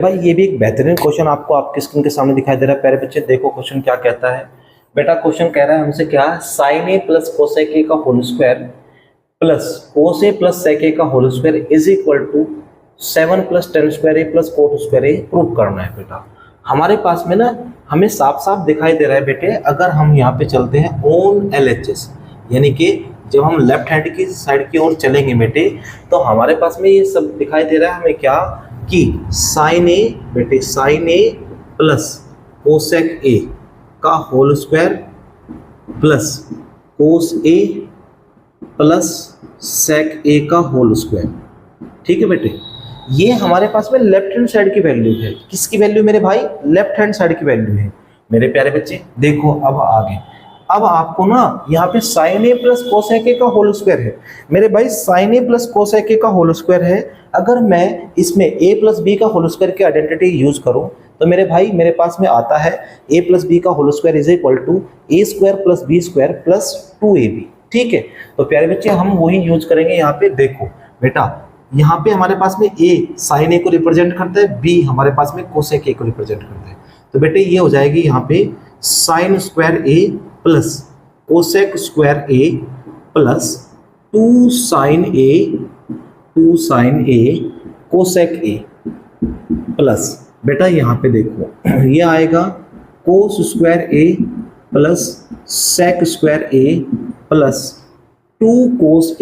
भाई ये भी एक बेहतरीन क्वेश्चन आपको आपकी स्क्रीन के सामने दिखाई दे रहा है। प्यारे बच्चे देखो क्वेश्चन क्या कहता है। बेटा क्वेश्चन कह रहा है हमसे क्या, साइन ए प्लस कोसेक ए का whole square plus cos A plus sec A का whole square is equal to 7 plus tan square A plus cot square A prove करना है। बेटा हमारे पास में ना हमें साफ साफ दिखाई दे रहा है बेटे, अगर हम यहाँ पे चलते हैं ऑन LHS यानी कि जब हम लेफ्ट हैंड की साइड की ओर चलेंगे बेटे, तो हमारे पास में ये सब दिखाई दे रहा है हमें क्या कि साइन ए बेटे साइन ए प्लस कोसेक ए का whole square plus cos A plus sec A का होल स्क्वायर। ठीक है बेटे, ये हमारे पास में लेफ्ट हैंड साइड की वैल्यू है। किसकी वैल्यू मेरे भाई? लेफ्ट हैंड साइड की वैल्यू है मेरे प्यारे बच्चे। देखो अब आगे, अब आपको ना यहाँ पे साइन ए प्लस कोसेक ए का होल स्क्वायर है मेरे भाई। साइन ए प्लस कोसेक ए का होल स्क्वायर है। अगर मैं इसमें ए प्लस बी का होल स्क्वायर की आइडेंटिटी यूज करूं तो मेरे भाई मेरे पास में आता है ए प्लस बी का whole square is equal to a square plus b square plus 2ab। ठीक है, तो प्यारे बच्चे हम वही यूज करेंगे यहाँ पे। देखो बेटा यहाँ पे हमारे पास में ए साइन ए को रिप्रेजेंट करता है, बी हमारे पास में कोसेक ए को रिप्रेजेंट करता है। तो बेटे ये हो जाएगी यहाँ पे sine square A plus cosec square A plus 2 sine a cosec a plus बेटा यहाँ पे देखो ये आएगा cos square A plus sec square A plus 2 cos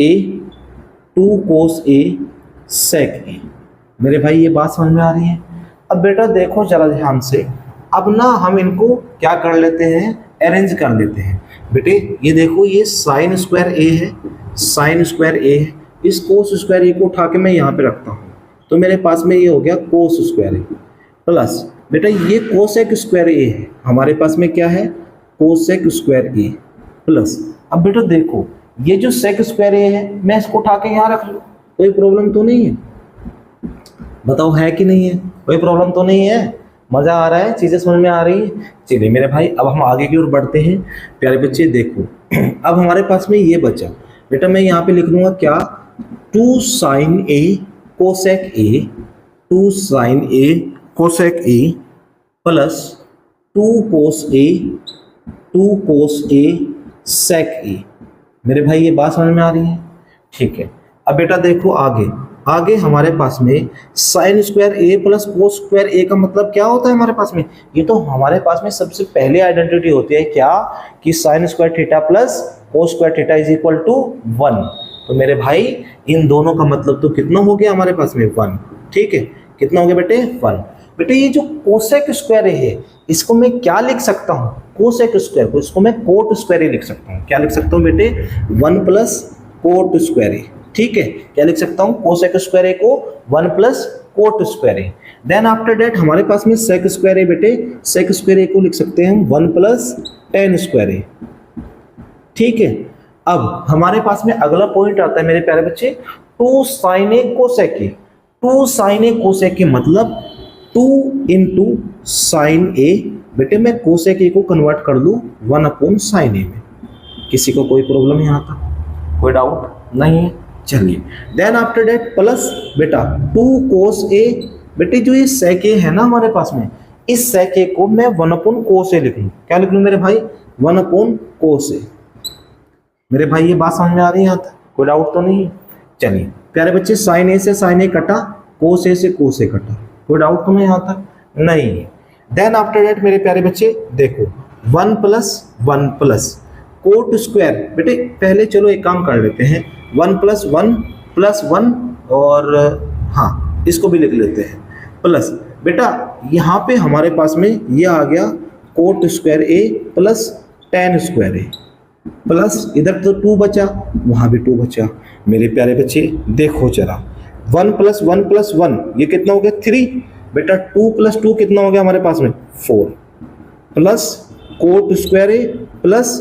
a sec a. मेरे भाई ये बात समझ में आ रही है? अब बेटा देखो जरा ध्यान से, अब ना हम इनको क्या कर लेते हैं, अरेंज कर लेते हैं। बेटे ये देखो ये साइन स्क्वायर ए है, साइन स्क्वायर ए है, इस कोस स्क्वायर ए को उठा के मैं यहाँ पे रखता हूँ तो मेरे पास में ये हो गया कोस स्क्वायर ए प्लस बेटा ये कोसेक स्क्वायर ए है, हमारे पास में क्या है कोसेक स्क्वायर ए प्लस। अब बेटा देखो ये जो सेक स्क्वायर ए है मैं इसको उठा के यहाँ रख लूँ, कोई प्रॉब्लम तो नहीं है? बताओ है कि नहीं है? कोई प्रॉब्लम तो नहीं है? मजा आ रहा है? चीजें समझ में आ रही है? चलिए मेरे भाई अब हम आगे की ओर बढ़ते हैं। प्यारे बच्चे देखो अब हमारे पास में ये बचा बेटा, मैं यहाँ पे लिख लूंगा क्या 2 sine a cosec a, 2 sine a cosec a plus 2 cos a sec a. मेरे भाई ये बात समझ में आ रही है? ठीक है, अब बेटा देखो आगे हमारे पास में साइन स्क्वायर ए प्लस कोस स्क्वायर ए का मतलब क्या होता है हमारे पास में? ये तो हमारे पास में सबसे पहले आइडेंटिटी होती है क्या कि sine square theta plus cos square theta is equal to 1। तो मेरे भाई इन दोनों का मतलब तो कितना हो गया हमारे पास में 1। ठीक है, कितना हो गया बेटे 1। बेटे ये जो कोसेक स्क्वायर है इसको मैं क्या लिख सकता हूँ? कोसेक स्क्वायर को इसको मैं कोट स्क्वायर ए लिख सकता हूँ। क्या लिख सकता हूँ बेटे? 1 प्लस कोट स्क्वायर ए। ठीक है, क्या लिख सकता हूँ? कोसेक स्क्वायर ए को 1 plus cot square a. Then after that हमारे पास में सेक स्क्वायर ए बेटे, सेक स्क्वायर ए को लिख सकते हैं हम 1 प्लस टेन स्क्वायर ए। ठीक है, अब हमारे पास में अगला पॉइंट आता है मेरे प्यारे बच्चे 2 sine a cosec a. 2 sine a cosec a मतलब 2 इंटू साइन ए। बेटे मैं कोसेक ए को कन्वर्ट कर दूं 1 अपॉन साइन ए में। किसी को कोई प्रॉब्लम यहाँ तक? कोई डाउट नहीं है? चलिए देन आफ्टर दैट प्लस बेटा 2 कोस ए। बेटे जो ये सेक ए है ना हमारे पास में, इस सेक ए को मैं 1 अपॉन कोस ए लिख लूँ। क्या लिख लूँ मेरे भाई? 1 अपॉन कोस ए। मेरे भाई ये बात समझ में आ रही है यहाँ तक? कोई डाउट तो नहीं? चलिए प्यारे बच्चे साइन ए से साइन ए कटा, कोस ए से कोस ए कटा, कोई डाउट तो नहीं यहाँ तक? नहीं है। देन आफ्टर दैट मेरे प्यारे बच्चे देखो 1 प्लस कोट स्क्वायर। बेटे पहले चलो एक काम कर लेते हैं, 1 प्लस 1 और हाँ इसको भी लिख लेते हैं प्लस। बेटा यहाँ पे हमारे पास में ये आ गया कोट स्क्वायर ए प्लस टेन स्क्वायर ए प्लस इधर तो 2 बचा, वहाँ भी 2 बचा। मेरे प्यारे बच्चे देखो जरा 1 प्लस 1 ये कितना हो गया 3। बेटा 2 प्लस 2 कितना हो गया हमारे पास में 4 plus cot square A plus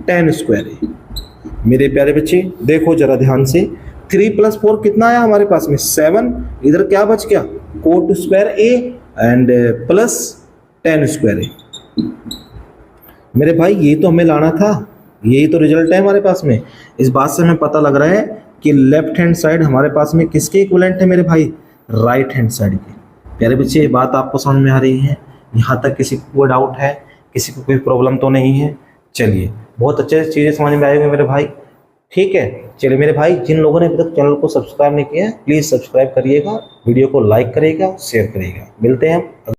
tan square A. मेरे प्यारे बच्चे देखो जरा ध्यान से, 3 प्लस 4 कितना आया हमारे पास में 7। इधर क्या बच गया cot square A and plus tan square A. मेरे भाई ये तो हमें लाना था, यही तो रिजल्ट है हमारे पास में। इस बात से हमें पता लग रहा है कि लेफ्ट हैंड साइड हमारे पास में किसके इक्विवेलेंट है मेरे भाई? राइट हैंड साइड के। प्यारे बच्चे, ये बात आपको समझ में आ रही है? यहाँ तक किसी को कोई डाउट है, किसी को कोई प्रॉब्लम तो नहीं है? चलिए, बहुत अच्छे से चीज़ें समझ में आएंगे मेरे भाई। ठीक है, चलिए मेरे भाई, जिन लोगों ने अभी तक चैनल को सब्सक्राइब नहीं किया है, प्लीज़ सब्सक्राइब करिएगा, वीडियो को लाइक करिएगा, शेयर करिएगा। मिलते हैं हम